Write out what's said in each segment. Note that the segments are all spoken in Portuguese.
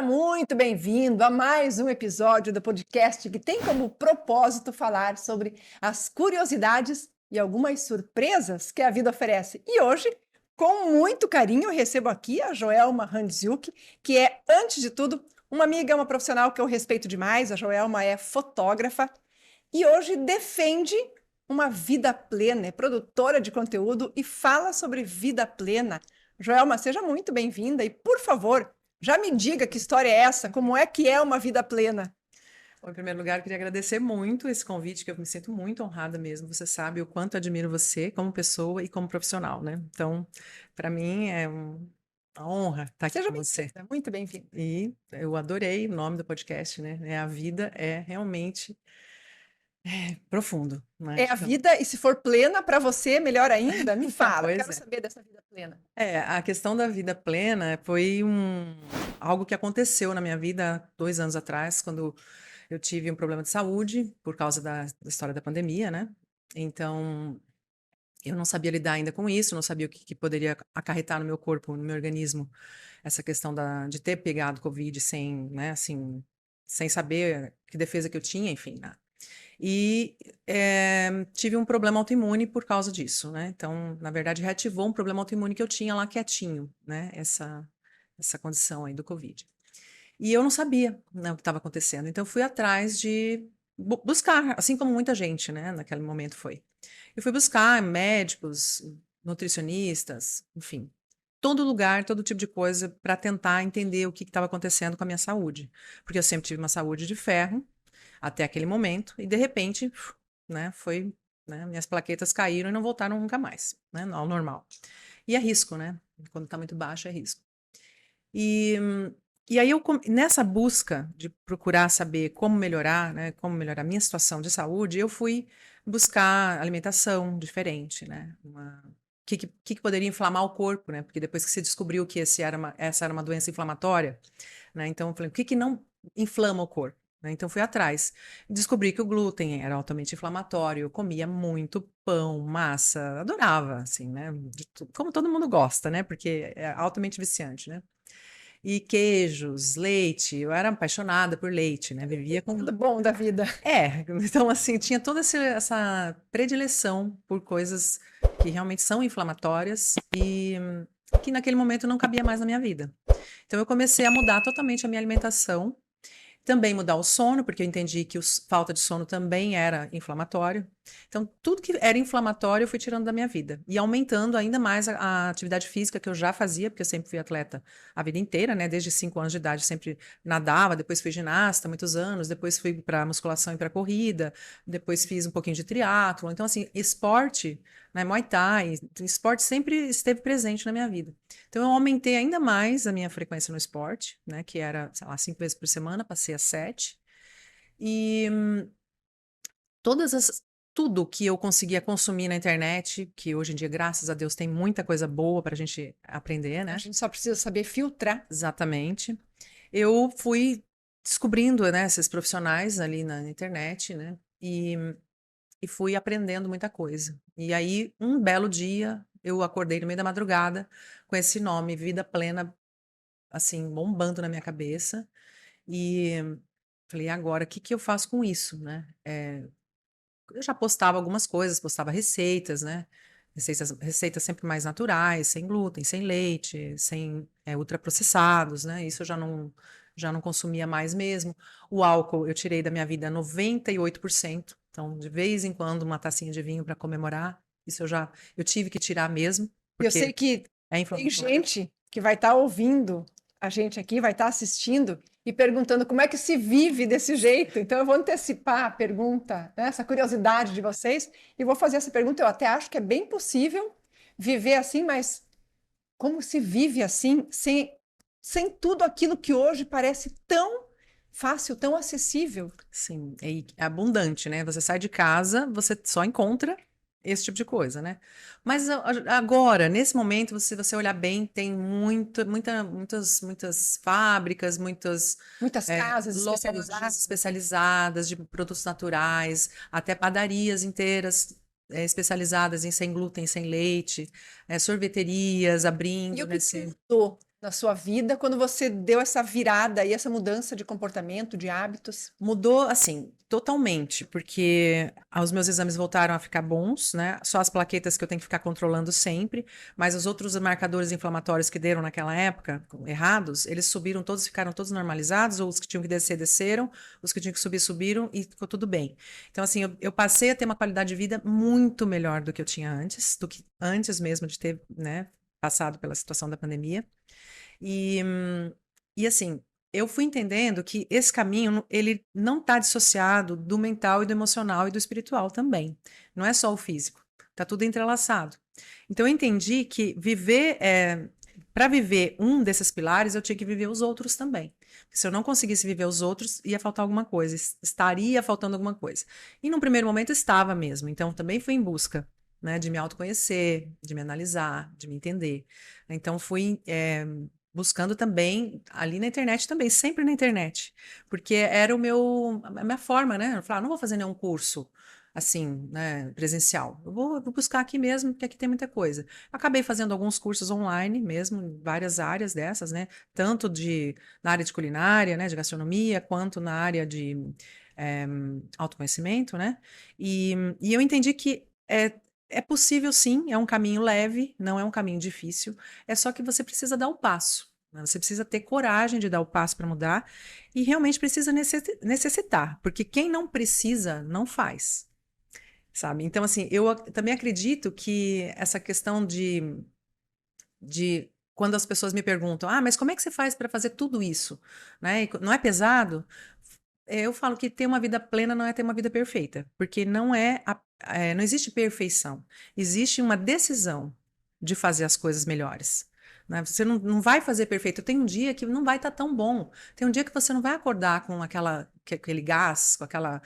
Seja muito bem-vindo a mais um episódio do podcast que tem como propósito falar sobre as curiosidades e algumas surpresas que a vida oferece. E hoje, com muito carinho, eu recebo aqui a Joelma Handziuk, que é, antes de tudo, uma amiga, uma profissional que eu respeito demais. A Joelma é fotógrafa e hoje defende uma vida plena, é produtora de conteúdo e fala sobre vida plena. Joelma, seja muito bem-vinda e, por favor, já me diga que história é essa, como é que é uma vida plena? Bom, em primeiro lugar, eu queria agradecer muito esse convite, que eu me sinto muito honrada mesmo. Você sabe o quanto admiro você como pessoa e como profissional, né? Então, para mim é uma honra estar aqui Seja com você. bem-vinda, muito bem-vinda. E eu adorei o nome do podcast, né? A vida é realmente profundo, né? É a Então, vida, e se for plena para você, melhor ainda? Me fala, pois quero é. saber dessa vida plena. A questão da vida plena foi algo que aconteceu na minha vida há 2 anos atrás, quando eu tive um problema de saúde por causa da história da pandemia, né? Então, eu não sabia lidar ainda com isso, não sabia o que poderia acarretar no meu corpo, no meu organismo, essa questão de ter pegado Covid sem, né, assim, sem saber que defesa que eu tinha, enfim, né? E tive um problema autoimune por causa disso, né? Então, na verdade, reativou um problema autoimune que eu tinha lá quietinho, né? Essa condição aí do Covid. E eu não sabia, né, o que estava acontecendo. Então, eu fui atrás de buscar, assim como muita gente, né, naquele momento foi. Eu fui buscar médicos, nutricionistas, enfim, todo lugar, todo tipo de coisa para tentar entender o que estava acontecendo com a minha saúde. Porque eu sempre tive uma saúde de ferro até aquele momento e de repente, né, foi, né, minhas plaquetas caíram e não voltaram nunca mais, né, ao normal. E é risco, né? Quando está muito baixo é risco. E, e aí nessa busca de procurar saber como melhorar, né, como melhorar a minha situação de saúde, eu fui buscar alimentação diferente, né? O que poderia inflamar o corpo, né? Porque depois que se descobriu que essa era uma doença inflamatória, né? Então eu falei, o que que não inflama o corpo? Né? Então fui atrás. Descobri que o glúten era altamente inflamatório, eu comia muito pão, massa, adorava, assim, né? Como todo mundo gosta, né? Porque é altamente viciante, né? E queijos, leite, eu era apaixonada por leite, né? Vivia com. Tudo bom da vida. Então assim, tinha toda essa predileção por coisas que realmente são inflamatórias e que naquele momento não cabia mais na minha vida. Então eu comecei a mudar totalmente a minha alimentação, também mudar o sono, porque eu entendi que falta de sono também era inflamatório. Então, tudo que era inflamatório eu fui tirando da minha vida. E aumentando ainda mais a atividade física que eu já fazia, porque eu sempre fui atleta a vida inteira, né? Desde 5 anos de idade, sempre nadava, depois fui ginasta muitos anos, depois fui para musculação e para corrida, depois fiz um pouquinho de triatlo. Então, assim, esporte, né? Muay Thai, esporte sempre esteve presente na minha vida. Então, eu aumentei ainda mais a minha frequência no esporte, né? Que era, sei lá, 5 vezes por semana, passei a 7. E todas as. Tudo que eu conseguia consumir na internet, que hoje em dia, graças a Deus, tem muita coisa boa para a gente aprender, A né? gente só precisa saber filtrar. Exatamente. Eu fui descobrindo, né, esses profissionais ali na internet, né? E fui aprendendo muita coisa. E aí, um belo dia, eu acordei no meio da madrugada com esse nome, Vida Plena, assim, bombando na minha cabeça. E falei, "E agora, o que que eu faço com isso, né? Eu já postava algumas coisas, postava receitas, né? Receitas sempre mais naturais, sem glúten, sem leite, sem ultraprocessados, né? Isso eu já não consumia mais mesmo. O álcool eu tirei da minha vida 98%. Então, de vez em quando, uma tacinha de vinho para comemorar. Isso eu tive que tirar mesmo, E eu sei porque que é tem inflamatório. gente que vai estar ouvindo a gente aqui, vai estar assistindo e perguntando como é que se vive desse jeito. Então, eu vou antecipar a pergunta, né, essa curiosidade de vocês, e vou fazer essa pergunta. Eu até acho que é bem possível viver assim, mas como se vive assim, sem tudo aquilo que hoje parece tão fácil, tão acessível? Sim, é abundante, né? Você sai de casa, você só encontra esse tipo de coisa, né? Mas agora, nesse momento, se você olhar bem, tem muitas fábricas, muitas Muitas casas lojas especializadas. especializadas de produtos naturais, até padarias inteiras especializadas em sem glúten, sem leite, sorveterias E abrindo o que que nesse. mudou? na sua vida quando você deu essa virada e essa mudança de comportamento, de hábitos? Mudou, assim, totalmente, porque os meus exames voltaram a ficar bons, né? Só as plaquetas que eu tenho que ficar controlando sempre, mas os outros marcadores inflamatórios que deram naquela época, errados, eles subiram todos, ficaram todos normalizados, ou os que tinham que descer, desceram, os que tinham que subir, subiram, e ficou tudo bem. Então, assim, eu passei a ter uma qualidade de vida muito melhor do que eu tinha antes, do que antes mesmo de ter, né, passado pela situação da pandemia. E, e assim, eu fui entendendo que esse caminho, ele não está dissociado do mental e do emocional e do espiritual também. Não é só o físico, está tudo entrelaçado. Então eu entendi que para viver um desses pilares, eu tinha que viver os outros também. Se eu não conseguisse viver os outros, ia faltar alguma coisa, estaria faltando alguma coisa. E num primeiro momento estava mesmo, então também fui em busca, né, de me autoconhecer, de me analisar, de me entender. Então fui buscando também ali na internet também, sempre na internet, porque era a minha forma, né? Eu falava, não vou fazer nenhum curso assim, né, presencial. Eu vou buscar aqui mesmo, porque aqui tem muita coisa. Acabei fazendo alguns cursos online mesmo, em várias áreas dessas, né? Tanto na área de culinária, né, de gastronomia, quanto na área de eh, autoconhecimento, né? E eu entendi que é possível sim, é um caminho leve, não é um caminho difícil, é só que você precisa dar o passo, né? Você precisa ter coragem de dar o passo para mudar e realmente precisa necessitar, porque quem não precisa, não faz, sabe? Então, assim, também acredito que essa questão de quando as pessoas me perguntam, mas como é que você faz para fazer tudo isso? Né? Não é pesado? Eu falo que ter uma vida plena não é ter uma vida perfeita, porque não existe perfeição, existe uma decisão de fazer as coisas melhores. Né? Você não vai fazer perfeito. Tem um dia que não vai estar tão bom. Tem um dia que você não vai acordar com aquele gás, com aquela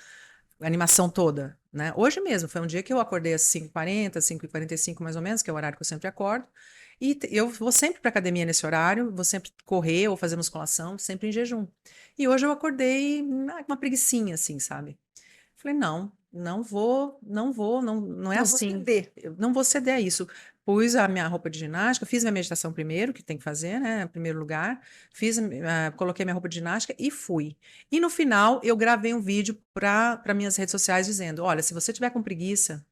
animação toda. Né? Hoje mesmo, foi um dia que eu acordei às 5h40, 5h45 mais ou menos, que é o horário que eu sempre acordo. E eu vou sempre para academia nesse horário, vou sempre correr ou fazer musculação, sempre em jejum. E hoje eu acordei com uma preguicinha, assim, sabe? Falei, não, não é Não vou assim. ceder. Eu não vou ceder a isso. Pus a minha roupa de ginástica, fiz minha meditação primeiro, que tem que fazer, né? Em primeiro lugar. Coloquei minha roupa de ginástica e fui. E no final, eu gravei um vídeo para minhas redes sociais dizendo: olha, se você tiver com preguiça,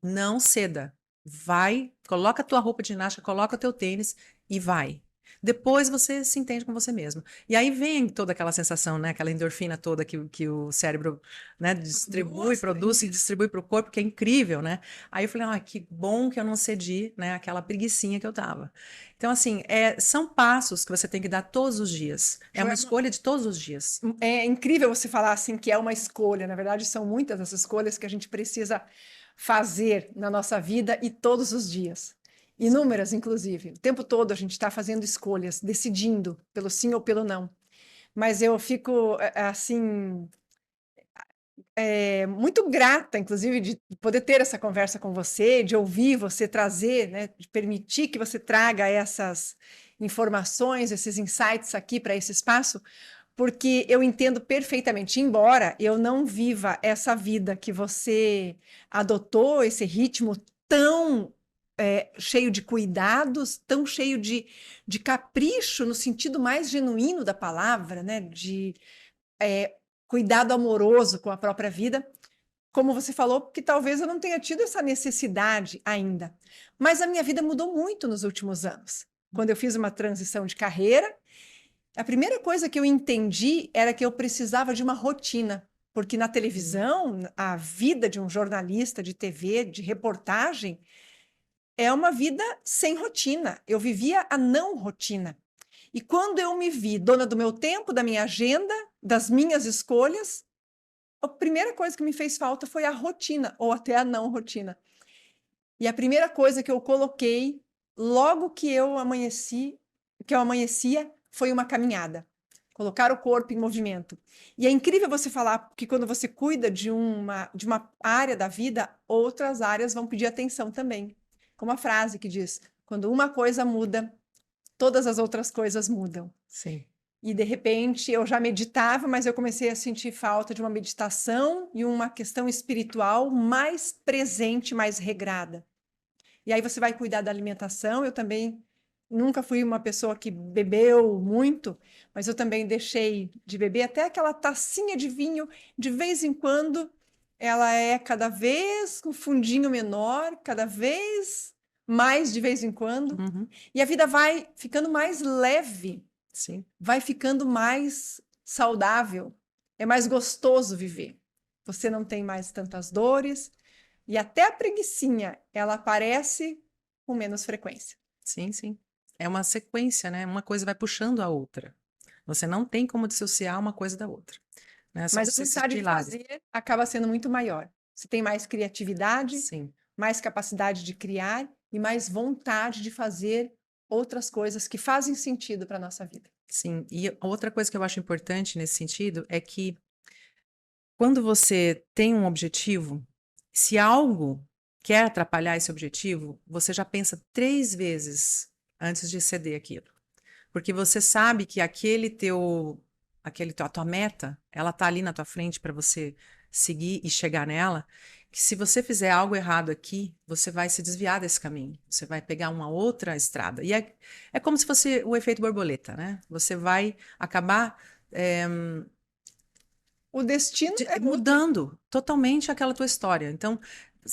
não ceda. Vai, coloca a tua roupa de ginástica, coloca o teu tênis e vai. Depois você se entende com você mesmo. E aí vem toda aquela sensação, né? Aquela endorfina toda que o cérebro, né, produz e distribui para o corpo, que é incrível, né? Aí eu falei, que bom que eu não cedi, né? Aquela preguicinha que eu tava. Então, assim, são passos que você tem que dar todos os dias. É uma Joelma, escolha de todos os dias. é incrível você falar assim que é uma escolha. Na verdade, são muitas as escolhas que a gente precisa fazer na nossa vida e todos os dias. Inúmeras, inclusive. O tempo todo a gente está fazendo escolhas, decidindo pelo sim ou pelo não. Mas eu fico, assim, muito grata, inclusive, de poder ter essa conversa com você, de ouvir você trazer, né, de permitir que você traga essas informações, esses insights aqui para esse espaço, porque eu entendo perfeitamente, embora eu não viva essa vida que você adotou, esse ritmo tão cheio de cuidados, tão cheio de capricho, no sentido mais genuíno da palavra, né? De cuidado amoroso com a própria vida, como você falou, que talvez eu não tenha tido essa necessidade ainda. Mas a minha vida mudou muito nos últimos anos. Quando eu fiz uma transição de carreira, a primeira coisa que eu entendi era que eu precisava de uma rotina, porque na televisão, a vida de um jornalista de TV, de reportagem, é uma vida sem rotina. Eu vivia a não rotina. E quando eu me vi dona do meu tempo, da minha agenda, das minhas escolhas, a primeira coisa que me fez falta foi a rotina, ou até a não rotina. E a primeira coisa que eu coloquei logo que eu amanhecia, foi uma caminhada. Colocar o corpo em movimento. E é incrível você falar que quando você cuida de uma área da vida, outras áreas vão pedir atenção também. Como a frase que diz: quando uma coisa muda, todas as outras coisas mudam. Sim. E de repente eu já meditava, mas eu comecei a sentir falta de uma meditação e uma questão espiritual mais presente, mais regrada. E aí você vai cuidar da alimentação. Eu também nunca fui uma pessoa que bebeu muito, mas eu também deixei de beber até aquela tacinha de vinho, de vez em quando, ela é cada vez com fundinho menor, cada vez mais de vez em quando, Uhum, e a vida vai ficando mais leve, sim, vai ficando mais saudável, é mais gostoso viver. Você não tem mais tantas dores, e até a preguicinha, ela aparece com menos frequência. sim, sim. É uma sequência, né? Uma coisa vai puxando a outra. Você não tem como dissociar uma coisa da outra, né? São Mas a esses vontade de pilares. fazer acaba sendo muito maior. Você tem mais criatividade, Sim, mais capacidade de criar e mais vontade de fazer outras coisas que fazem sentido para a nossa vida. sim. E outra coisa que eu acho importante nesse sentido é que quando você tem um objetivo, se algo quer atrapalhar esse objetivo, você já pensa 3 vezes antes de ceder aquilo. Porque você sabe que a tua meta, ela tá ali na tua frente para você seguir e chegar nela, que se você fizer algo errado aqui, você vai se desviar desse caminho, você vai pegar uma outra estrada. E é como se fosse o efeito borboleta, né? Você vai acabar O destino é outro. mudando totalmente aquela tua história. Então,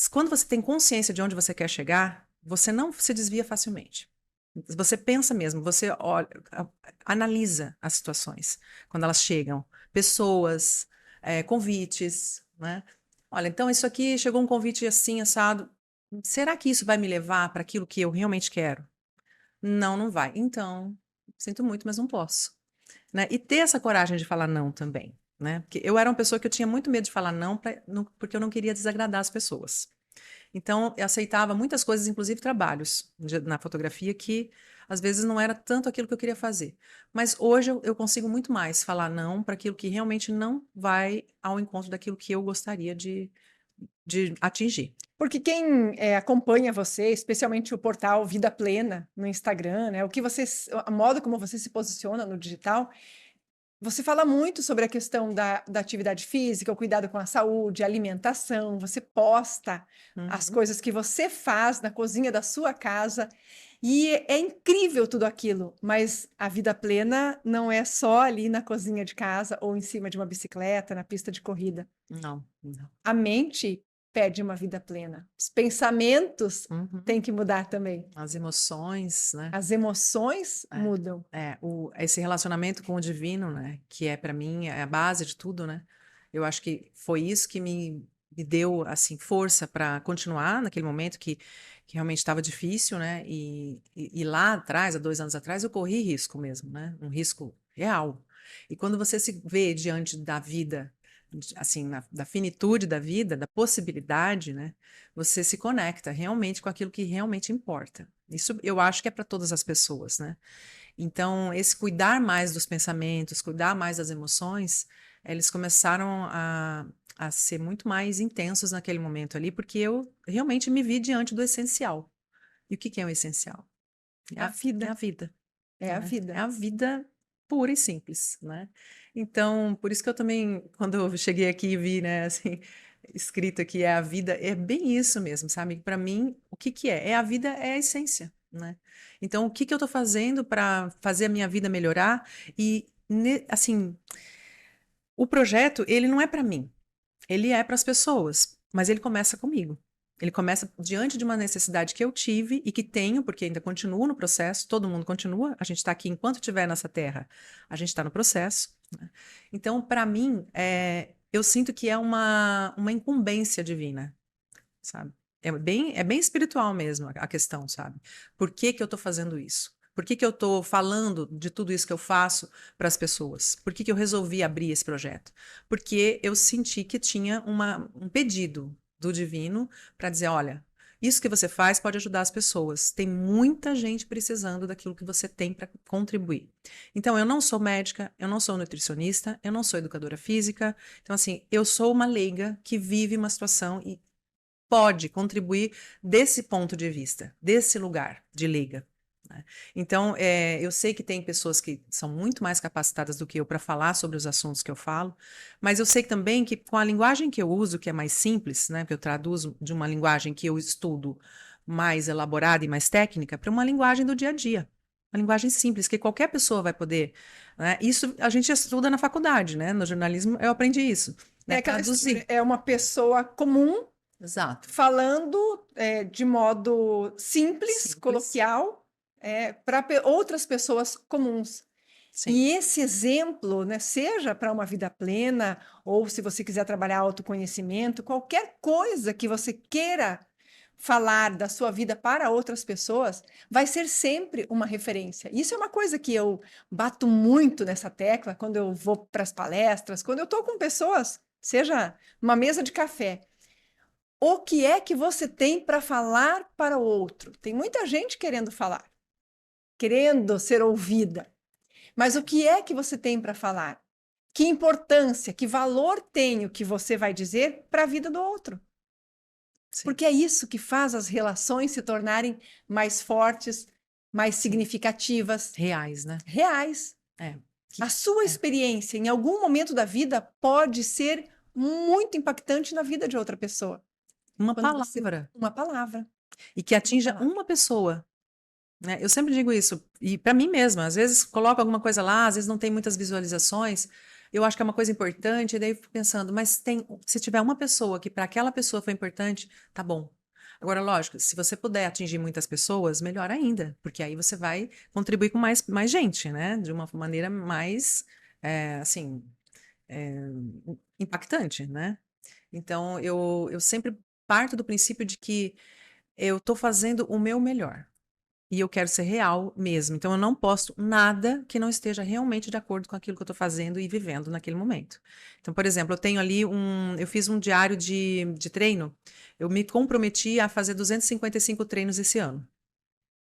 quando você tem consciência de onde você quer chegar, você não se desvia facilmente. Você pensa mesmo, você olha, analisa as situações quando elas chegam, pessoas, convites, né? Olha, então isso aqui chegou um convite assim, assado. Será que isso vai me levar para aquilo que eu realmente quero? Não, não vai. Então, sinto muito, mas não posso, né? E ter essa coragem de falar não também, né? Porque eu era uma pessoa que eu tinha muito medo de falar não, porque eu não queria desagradar as pessoas. Então, eu aceitava muitas coisas, inclusive trabalhos na fotografia, que às vezes não era tanto aquilo que eu queria fazer. Mas hoje eu consigo muito mais falar não para aquilo que realmente não vai ao encontro daquilo que eu gostaria de atingir. Porque quem acompanha você, especialmente o portal Vida Plena no Instagram, né, a modo como você se posiciona no digital, você fala muito sobre a questão da atividade física, o cuidado com a saúde, a alimentação, você posta as Uhum. coisas que você faz na cozinha da sua casa, e é incrível tudo aquilo, mas a vida plena não é só ali na cozinha de casa ou em cima de uma bicicleta, na pista de corrida. Não, não. A mente pede uma vida plena. Os pensamentos Uhum. têm que mudar também. As emoções, né? As emoções mudam. Esse relacionamento com o divino, né? Que é para mim é a base de tudo, né? Eu acho que foi isso que me deu assim força para continuar naquele momento que realmente estava difícil, né? E lá atrás, há 2 anos atrás, eu corri risco mesmo, né? Um risco real. E quando você se vê diante da vida, assim, da finitude da vida, da possibilidade, né? Você se conecta realmente com aquilo que realmente importa. Isso eu acho que é para todas as pessoas, né? Então, esse cuidar mais dos pensamentos, cuidar mais das emoções, eles começaram a ser muito mais intensos naquele momento ali, porque eu realmente me vi diante do essencial. E o que que é o essencial? A É a vida vida, é a né? É vida. a vida pura e simples, né? Então, por isso que eu também, quando eu cheguei aqui e vi, né, assim, escrito aqui é a vida, é bem isso mesmo, sabe? Para mim, o que que é? É a vida, é a essência, né? Então, o que que eu tô fazendo para fazer a minha vida melhorar? E, assim, o projeto, ele não é para mim, ele é para as pessoas, mas ele começa comigo. Ele começa diante de uma necessidade que eu tive e que tenho, porque ainda continuo no processo, todo mundo continua, a gente está aqui enquanto estiver nessa terra, a gente está no processo, né? Então, para mim, eu sinto que é uma incumbência divina, sabe? É bem espiritual mesmo a questão, sabe? Por que que eu estou fazendo isso? Por que que eu estou falando de tudo isso que eu faço para as pessoas? Por que que eu resolvi abrir esse projeto? Porque eu senti que tinha um pedido do divino para dizer, olha, isso que você faz pode ajudar as pessoas. Tem muita gente precisando daquilo que você tem para contribuir. Então, eu não sou médica, eu não sou nutricionista, eu não sou educadora física. Então, assim, eu sou uma leiga que vive uma situação e pode contribuir desse ponto de vista, desse lugar de leiga, né? Então, eu sei que tem pessoas que são muito mais capacitadas do que eu para falar sobre os assuntos que eu falo, mas eu sei também que com a linguagem que eu uso, que é mais simples, né, que eu traduzo de uma linguagem que eu estudo mais elaborada e mais técnica, para uma linguagem do dia a dia. uma linguagem simples, que qualquer pessoa vai poder, né? Isso a gente estuda na faculdade, né? No jornalismo eu aprendi isso, É né? aquela história, Traduzir. é uma pessoa comum Exato. falando de modo simples, Simples. coloquial, para outras pessoas comuns. Sim. E esse exemplo, né, seja para uma vida plena, ou se você quiser trabalhar autoconhecimento, qualquer coisa que você queira falar da sua vida para outras pessoas, vai ser sempre uma referência. Isso é uma coisa que eu bato muito nessa tecla quando eu vou para as palestras, quando eu estou com pessoas, seja uma mesa de café. O que é que você tem para falar para o outro? Tem muita gente querendo falar, querendo ser ouvida. Mas o que é que você tem para falar? Que importância, que valor tem o que você vai dizer para a vida do outro? Sim. Porque é isso que faz as relações se tornarem mais fortes, mais Sim. significativas, Reais, né? reais. É. A Que, sua é. experiência em algum momento da vida pode ser muito impactante na vida de outra pessoa. Uma Quando você. palavra. Uma palavra. E que Uma atinja palavra. uma pessoa. Né? Eu sempre digo isso, e para mim mesma, às vezes coloco alguma coisa lá, às vezes não tem muitas visualizações, eu acho que é uma coisa importante, e daí eu fico pensando, mas tem, se tiver uma pessoa que para aquela pessoa foi importante, tá bom. Agora, lógico, se você puder atingir muitas pessoas, melhor ainda, porque aí você vai contribuir com mais gente, né? De uma maneira mais, assim, é, impactante, né? Então, eu sempre parto do princípio de que eu estou fazendo o meu melhor. E eu quero ser real mesmo. Então, eu não posto nada que não esteja realmente de acordo com aquilo que eu estou fazendo e vivendo naquele momento. Então, por exemplo, eu tenho ali eu fiz um diário de treino. Eu me comprometi a fazer 255 treinos esse ano,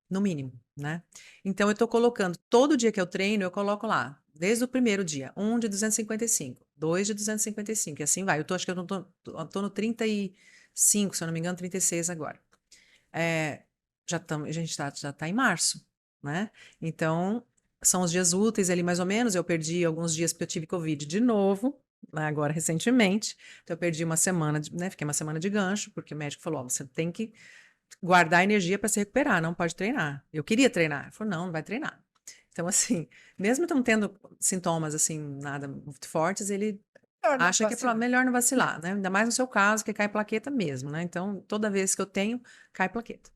no mínimo, né? Então, eu estou colocando, todo dia que eu treino, eu coloco lá, desde o primeiro dia, um de 255, dois de 255, e assim vai. Acho que eu tô no 35, se eu não me engano, 36 agora. É, a gente já tá em março, né? Então, são os dias úteis ali, mais ou menos. Eu perdi alguns dias porque eu tive Covid de novo, né, agora recentemente. Então, eu perdi uma semana, né? Fiquei uma semana de gancho, porque o médico falou: ó, você tem que guardar energia para se recuperar, não pode treinar. Eu queria treinar. Ele falou: não, não vai treinar. Então, assim, mesmo não tendo sintomas, assim, nada muito fortes, ele Melhor não acha que é vacilar. melhor não vacilar, né? Ainda mais no seu caso, que cai plaqueta mesmo, né? Então, toda vez que eu tenho, cai plaqueta.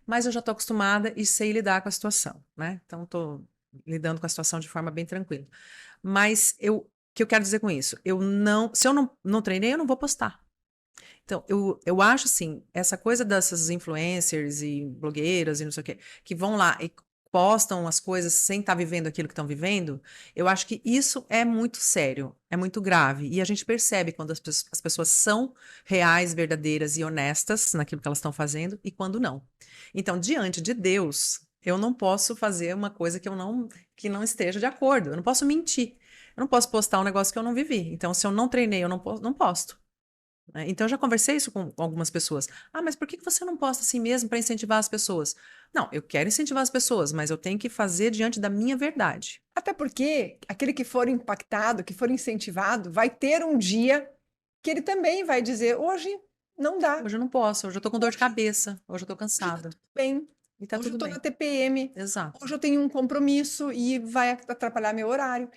Mas eu já estou acostumada e sei lidar com a situação, né? Então, estou lidando com a situação de forma bem tranquila. Mas o que eu quero dizer com isso? Se eu não treinei, eu não vou postar. Então, eu acho assim, essa coisa dessas influencers e blogueiras e não sei o quê, que vão lá e postam as coisas sem estar vivendo aquilo que estão vivendo, eu acho que isso é muito sério, é muito grave. E a gente percebe quando as pessoas são reais, verdadeiras e honestas naquilo que elas estão fazendo e quando não. Então, diante de Deus, eu não posso fazer uma coisa que não esteja de acordo. Eu não posso mentir. Eu não posso postar um negócio que eu não vivi. Então, se eu não treinei, eu não posto. Né? Então, eu já conversei isso com algumas pessoas. Ah, mas por que você não posta assim mesmo para incentivar as pessoas? Não, eu quero incentivar as pessoas, mas eu tenho que fazer diante da minha verdade. Até porque aquele que for impactado, que for incentivado, vai ter um dia que ele também vai dizer: hoje não dá, Hoje eu não posso, hoje eu tô com dor de hoje, cabeça, hoje eu tô hoje tá cansada. tudo bem, E tá hoje eu tudo estou na bem. TPM, Exato. hoje eu tenho um compromisso e vai atrapalhar meu horário.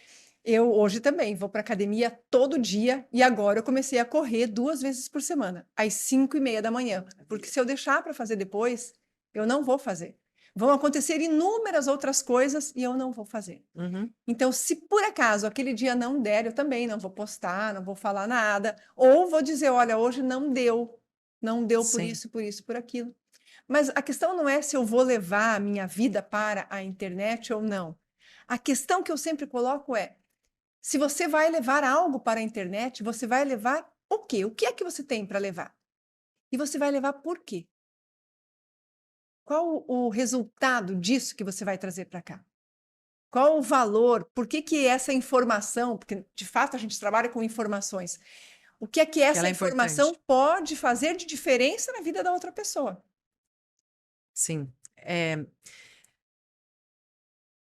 Eu hoje também vou para academia todo dia e agora eu comecei a correr 2 vezes por semana, às 5:30 da manhã, porque se eu deixar para fazer depois, eu não vou fazer. Vão acontecer inúmeras outras coisas e eu não vou fazer. Uhum. Então, se por acaso aquele dia não der, eu também não vou postar, não vou falar nada, ou vou dizer, olha, hoje não deu por Sim. isso, por isso, por aquilo. Mas a questão não é se eu vou levar a minha vida para a internet ou não. A questão que eu sempre coloco é: se você vai levar algo para a internet, você vai levar o quê? O que é que você tem para levar? E você vai levar por quê? Qual o resultado disso que você vai trazer para cá? Qual o valor? Por que que essa informação, porque de fato a gente trabalha com informações, o que é que Que essa ela é informação importante. pode fazer de diferença na vida da outra pessoa? Sim.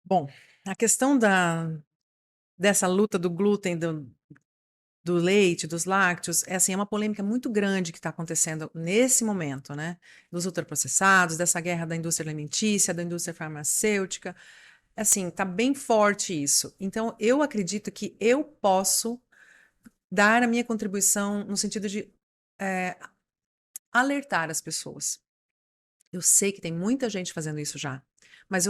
Bom, a questão dessa luta do glúten, do do leite, dos lácteos, é assim, é uma polêmica muito grande que está acontecendo nesse momento, né? Dos ultraprocessados, dessa guerra da indústria alimentícia, da indústria farmacêutica. Assim, tá bem forte isso. Então, eu acredito que eu posso dar a minha contribuição no sentido de alertar as pessoas. Eu sei que tem muita gente fazendo isso já, mas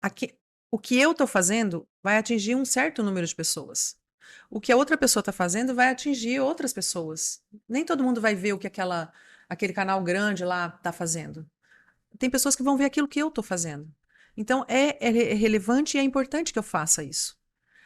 aqui, o que eu estou fazendo vai atingir um certo número de pessoas. O que a outra pessoa está fazendo vai atingir outras pessoas. Nem todo mundo vai ver o que aquele canal grande lá está fazendo. Tem pessoas que vão ver aquilo que eu estou fazendo. Então, é relevante e é importante que eu faça isso.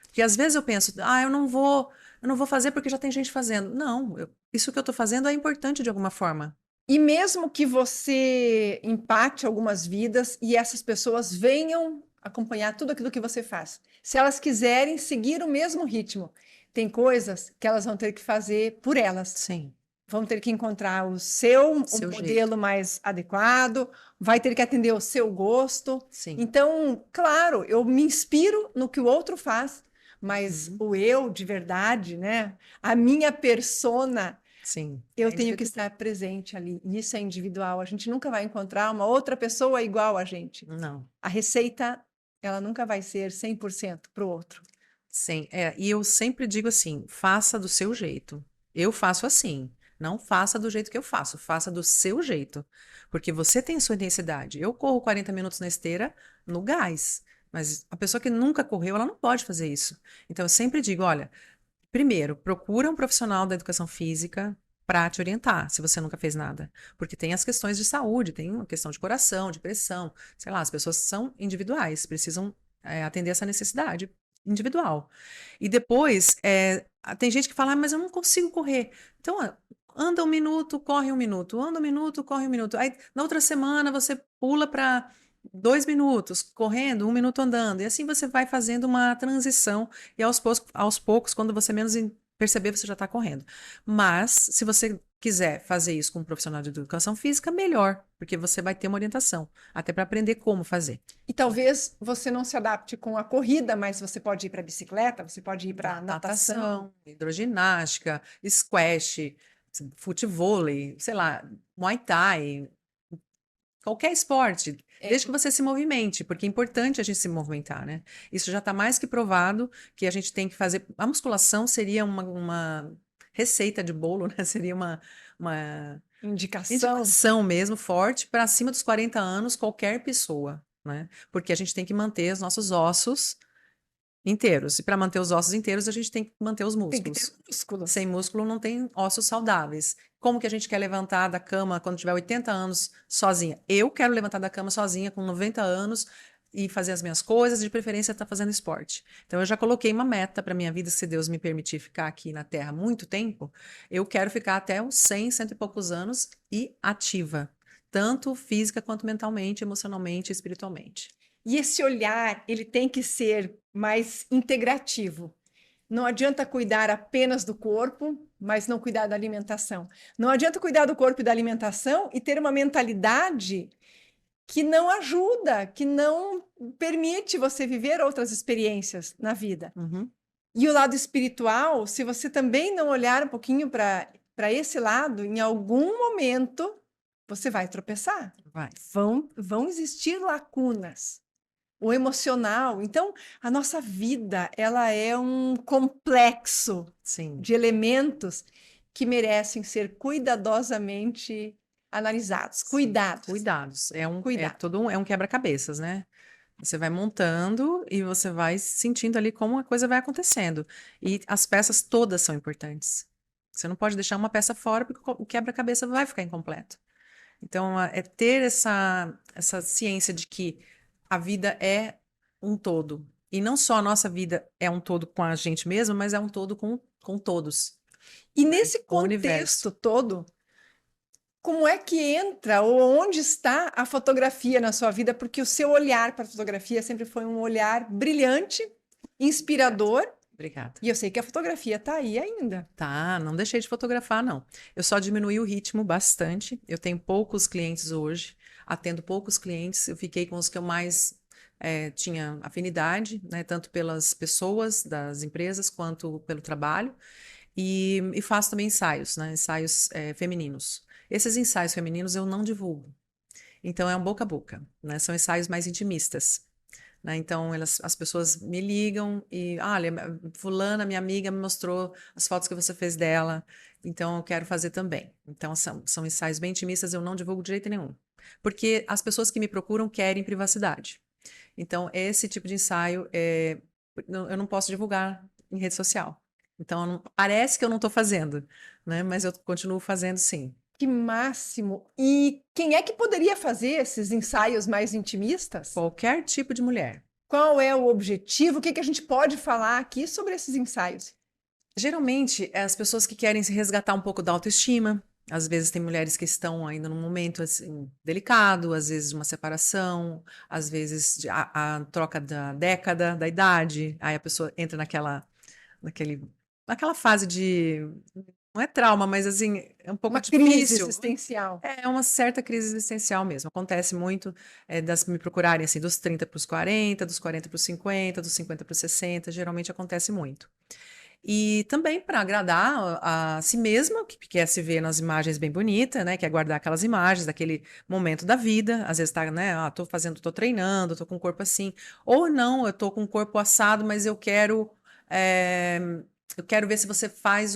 Porque às vezes eu penso, eu não vou fazer porque já tem gente fazendo. Não, isso que eu estou fazendo é importante de alguma forma. E mesmo que você impacte algumas vidas e essas pessoas venham acompanhar tudo aquilo que você faz, se elas quiserem seguir o mesmo ritmo, tem coisas que elas vão ter que fazer por elas. Sim, Vão ter que encontrar o seu modelo jeito. mais adequado, vai ter que atender o seu gosto. Sim. Então, claro, eu me inspiro no que o outro faz, mas Uhum. o eu de verdade, né? A minha persona, Sim. eu É tenho que individual. estar presente ali. E isso é individual. A gente nunca vai encontrar uma outra pessoa igual a gente. Não. A receita, ela nunca vai ser 100% para o outro. Sim, e eu sempre digo assim, faça do seu jeito. Eu faço assim, não faça do jeito que eu faço, faça do seu jeito. Porque você tem sua intensidade. Eu corro 40 minutos na esteira no gás, mas a pessoa que nunca correu, ela não pode fazer isso. Então eu sempre digo, olha, primeiro, procura um profissional da educação física para te orientar, se você nunca fez nada. Porque tem as questões de saúde, tem uma questão de coração, de pressão, sei lá, as pessoas são individuais, precisam atender essa necessidade individual. E depois, tem gente que fala, mas eu não consigo correr. Então, anda um minuto, corre um minuto, anda um minuto, corre um minuto. Aí, na outra semana, você pula para 2 minutos correndo, 1 minuto andando. E assim você vai fazendo uma transição e aos poucos, quando você menos perceber, você já está correndo. Mas, se você quiser fazer isso com um profissional de educação física, melhor, porque você vai ter uma orientação, até para aprender como fazer. E talvez você não se adapte com a corrida, mas você pode ir para a bicicleta, você pode ir para a natação. Natação, hidroginástica, squash, futevôlei, sei lá, muay thai, qualquer esporte, É, desde que você se movimente, porque é importante a gente se movimentar, né? Isso já está mais que provado que a gente tem que fazer. A musculação seria uma receita de bolo, né? Seria uma indicação. indicação mesmo forte para acima dos 40 anos, qualquer pessoa, né? Porque a gente tem que manter os nossos ossos inteiros. E para manter os ossos inteiros, a gente tem que manter os Tem que ter músculos. músculos. Sem músculo não tem ossos saudáveis. Como que a gente quer levantar da cama quando tiver 80 anos sozinha? Eu quero levantar da cama sozinha com 90 anos e fazer as minhas coisas, de preferência estar fazendo esporte. Então eu já coloquei uma meta para minha vida, se Deus me permitir ficar aqui na Terra muito tempo, eu quero ficar até uns 100, cento e poucos anos e ativa, tanto física quanto mentalmente, emocionalmente e espiritualmente. E esse olhar, ele tem que ser mais integrativo. Não adianta cuidar apenas do corpo, mas não cuidar da alimentação. Não adianta cuidar do corpo e da alimentação e ter uma mentalidade que não ajuda, que não permite você viver outras experiências na vida. Uhum. E o lado espiritual, se você também não olhar um pouquinho para esse lado, em algum momento você vai tropeçar. Vai. Vão existir lacunas. O emocional. Então, a nossa vida, ela é um complexo Sim. de elementos que merecem ser cuidadosamente analisados, Sim, cuidados, cuidados. cuidado. É um quebra-cabeças, né? Você vai montando e você vai sentindo ali como a coisa vai acontecendo. E as peças todas são importantes. Você não pode deixar uma peça fora porque o quebra-cabeça vai ficar incompleto. Então, é ter essa ciência de que a vida é um todo. E não só a nossa vida é um todo com a gente mesmo, mas é um todo com todos, E né? nesse Com o universo. contexto todo, como é que entra ou onde está a fotografia na sua vida? Porque o seu olhar para a fotografia sempre foi um olhar brilhante, inspirador, Obrigada. e eu sei que a fotografia está aí ainda. Tá, não deixei de fotografar, não. Eu só diminui o ritmo bastante. Eu tenho poucos clientes hoje, atendo poucos clientes. Eu fiquei com os que eu mais tinha afinidade, né? Tanto pelas pessoas das empresas quanto pelo trabalho. E faço também ensaios, né? Ensaios femininos. Esses ensaios femininos eu não divulgo. Então é um boca a boca, né? São ensaios mais intimistas, né? Então as pessoas me ligam e, olha, fulana, minha amiga, me mostrou as fotos que você fez dela, então eu quero fazer também. Então são ensaios bem intimistas, eu não divulgo de jeito nenhum. Porque as pessoas que me procuram querem privacidade. Então esse tipo de ensaio eu não posso divulgar em rede social. Então parece que eu não estou fazendo, né? Mas eu continuo fazendo sim. Que máximo! E quem é que poderia fazer esses ensaios mais intimistas? Qualquer tipo de mulher. Qual é o objetivo? O que que a gente pode falar aqui sobre esses ensaios? Geralmente, é as pessoas que querem se resgatar um pouco da autoestima. Às vezes tem mulheres que estão ainda num momento assim, delicado, às vezes de uma separação, às vezes a troca da década, da idade. Aí a pessoa entra naquele, naquela fase de. Não é trauma, mas assim, é um pouco Uma crise difícil. existencial. É uma certa crise existencial mesmo. Acontece muito das me procurarem assim, dos 30 para os 40, dos 40 para os 50, dos 50 para os 60. Geralmente acontece muito. E também para agradar a si mesma, que quer se ver nas imagens bem bonitas, né? Quer guardar aquelas imagens daquele momento da vida. Às vezes tá, né? Ah, tô treinando, tô com o corpo assim. Ou não, eu tô com o corpo assado, mas eh, eu quero ver se você faz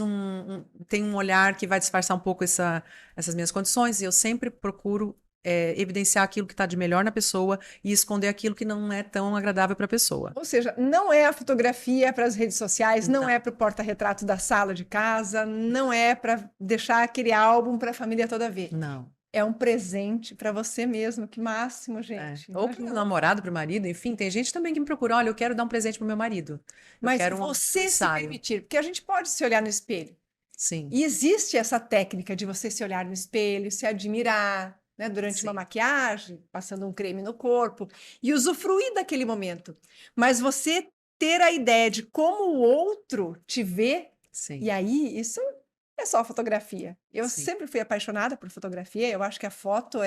tem um olhar que vai disfarçar um pouco essas minhas condições. E eu sempre procuro evidenciar aquilo que está de melhor na pessoa e esconder aquilo que não é tão agradável para a pessoa. Ou seja, não é a fotografia para as redes sociais, não Não, é para o porta-retrato da sala de casa, não é para deixar aquele álbum para a família toda ver. não. É um presente para você mesmo. Que máximo, É. gente. Ou para o Imagina. namorado, para o marido, enfim, tem gente também que me procura. Olha, eu quero dar um presente para o meu marido. Eu Mas quero um você se ensaio. permitir, porque a gente pode se olhar no espelho. Sim, E existe essa técnica de você se olhar no espelho, se admirar, né, durante uma sim, maquiagem, passando um creme no corpo e usufruir daquele momento. Mas você ter a ideia de como o outro te vê, sim, e aí isso é só fotografia. Eu sim, sempre fui apaixonada por fotografia, eu acho que a foto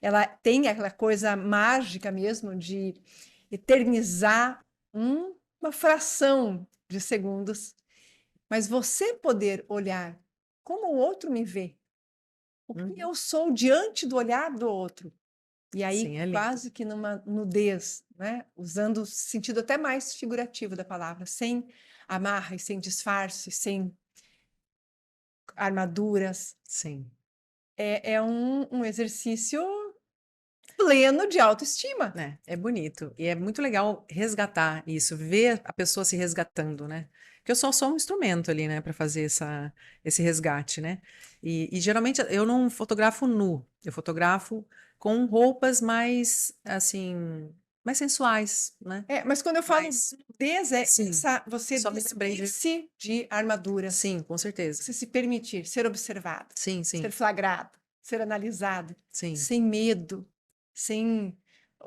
ela tem aquela coisa mágica mesmo de eternizar uma fração de segundos, mas você poder olhar como o outro me vê, o que uhum, eu sou diante do olhar do outro. E aí, sim, é lindo. quase que numa nudez, né? Usando o sentido até mais figurativo da palavra, sem amarras, sem disfarce, sem armaduras. Sim, É um exercício pleno de autoestima. né? É bonito. E é muito legal resgatar isso, ver a pessoa se resgatando, né? Que eu só sou um instrumento ali, né, para fazer esse resgate, né? E geralmente eu não fotografo nu, eu fotografo com roupas mais, assim, mais sensuais, né? Mas quando eu falo Mas, nudez, é sim, essa, você só me lembrei de. despir-se de armaduras. Sim, com certeza. Você se permitir ser observado, Sim, ser sim, flagrado, ser analisado, sim. sem medo, sem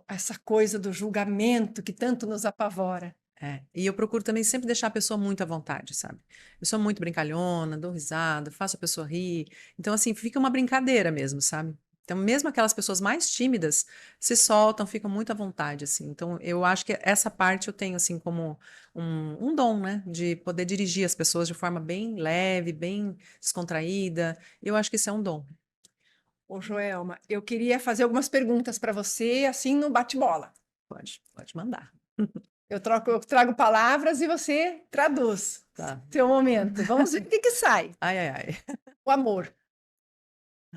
essa coisa do julgamento que tanto nos apavora. É. E eu procuro também sempre deixar a pessoa muito à vontade, sabe? Eu sou muito brincalhona, dou risada, faço a pessoa rir. Então, assim, fica uma brincadeira mesmo, sabe? Então, mesmo aquelas pessoas mais tímidas se soltam, ficam muito à vontade, assim. Então, eu acho que essa parte eu tenho, assim, como um dom, né? De poder dirigir as pessoas de forma bem leve, bem descontraída. Eu acho que isso é um dom. Ô, Joelma, eu queria fazer algumas perguntas para você, assim, no bate-bola. Pode mandar. Eu trago palavras e você traduz. Tá. Seu momento. Vamos ver o que que sai. Ai, ai, ai. O amor.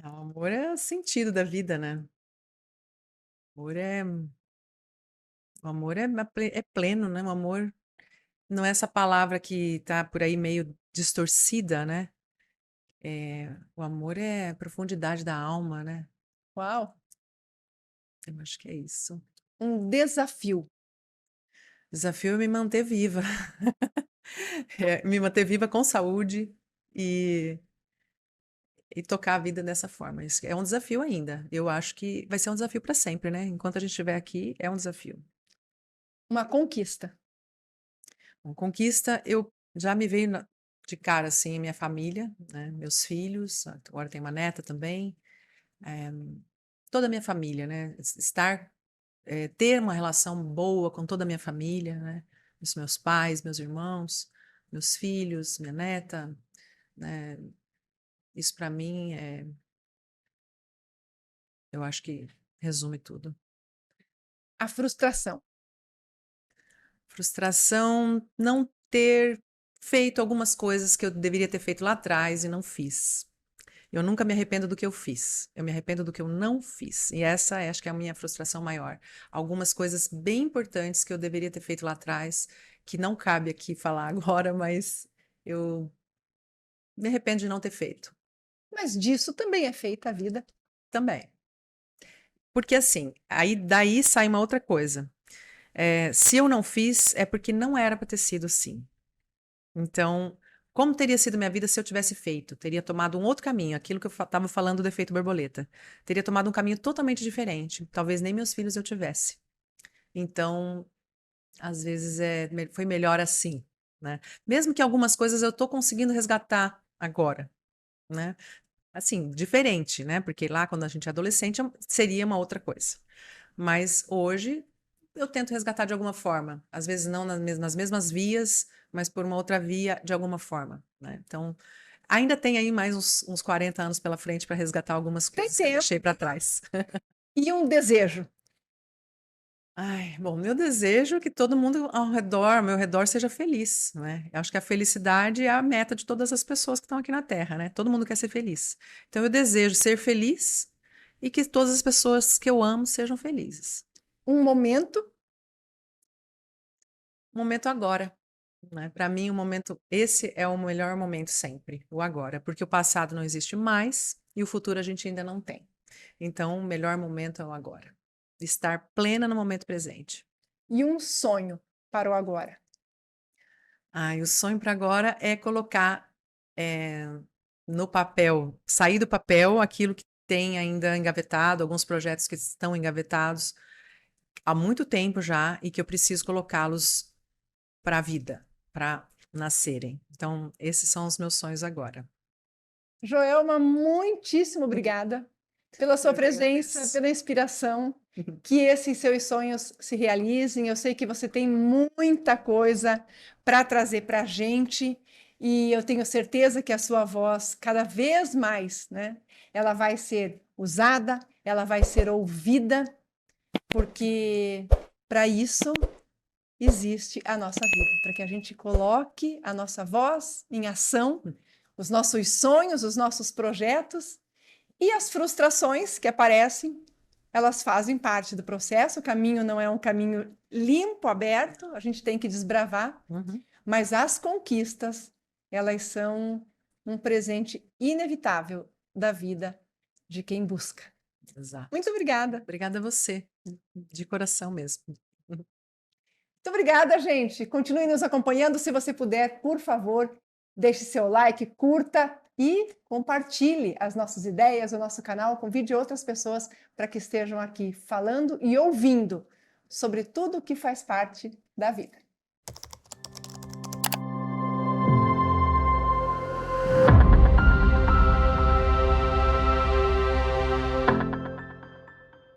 Ah, o amor é o sentido da vida, né? Amor é O amor é pleno, né? O amor não é essa palavra que tá por aí meio distorcida, né? O amor é profundidade da alma, né? Uau. Eu acho que é isso. Um desafio. Desafio é me manter viva. Me manter viva com saúde e, e tocar a vida dessa forma. Isso é um desafio ainda. Eu acho que vai ser um desafio para sempre, né? Enquanto a gente estiver aqui, é um desafio. Uma conquista. Bom, conquista, eu já me veio de cara assim, minha família, né? Meus filhos, agora tem uma neta também, eh, toda a minha família, né? Ter uma relação boa com toda a minha família, né? Os meus pais, meus irmãos, meus filhos, minha neta, né? Isso para mim eu acho que resume tudo. A frustração. Frustração não ter feito algumas coisas que eu deveria ter feito lá atrás e não fiz. Eu nunca me arrependo do que eu fiz. Eu me arrependo do que eu não fiz. E essa acho que é a minha frustração maior. Algumas coisas bem importantes que eu deveria ter feito lá atrás, que não cabe aqui falar agora, mas eu me arrependo de não ter feito Mas disso também é feita a vida. também. Porque assim, aí daí sai uma outra coisa. Se eu não fiz, é porque não era para ter sido assim. Então, como teria sido minha vida se eu tivesse feito? Teria tomado um outro caminho, aquilo que eu estava falando do efeito borboleta. Teria tomado um caminho totalmente diferente. Talvez nem meus filhos eu tivesse. Então, às vezes foi melhor assim, né? Mesmo que algumas coisas eu estou conseguindo resgatar agora, né? Assim, diferente, né? Porque lá, quando a gente é adolescente, seria uma outra coisa. Mas hoje eu tento resgatar de alguma forma. Às vezes não nas mesmas vias, mas por uma outra via de alguma forma, né? Então, ainda tem aí mais uns 40 anos pela frente para resgatar algumas Tem coisas que eu tempo. deixei para trás. E um desejo. Ai, bom, meu desejo é que todo mundo ao meu redor, seja feliz, né? Eu acho que a felicidade é a meta de todas as pessoas que estão aqui na Terra, né? Todo mundo quer ser feliz. Então, eu desejo ser feliz e que todas as pessoas que eu amo sejam felizes. Um momento. Momento agora, né? Para mim, esse é o melhor momento sempre, o agora, porque o passado não existe mais e o futuro a gente ainda não tem. Então, o melhor momento é o agora. Estar plena no momento presente. E um sonho para o agora. E o sonho para agora é colocar no papel, sair do papel aquilo que tem ainda engavetado, alguns projetos que estão engavetados há muito tempo já e que eu preciso colocá-los para a vida, para nascerem. Então, esses são os meus sonhos agora. Joelma, muitíssimo obrigada pela sua Eu que presença, agradeço. pela inspiração, que esses seus sonhos se realizem. Eu sei que você tem muita coisa para trazer para a gente e eu tenho certeza que a sua voz, cada vez mais, né, ela vai ser usada, ela vai ser ouvida, porque para isso existe a nossa vida, para que a gente coloque a nossa voz em ação, os nossos sonhos, os nossos projetos e as frustrações que aparecem, elas fazem parte do processo. O caminho não é um caminho limpo, aberto, a gente tem que desbravar, mas as conquistas, elas são um presente inevitável da vida de quem busca. Exato. Muito obrigada. Obrigada a você, de coração mesmo. Muito obrigada, gente. Continue nos acompanhando. Se você puder, por favor, deixe seu like, curta e compartilhe as nossas ideias, o nosso canal. Convide outras pessoas para que estejam aqui falando e ouvindo sobre tudo o que faz parte da vida.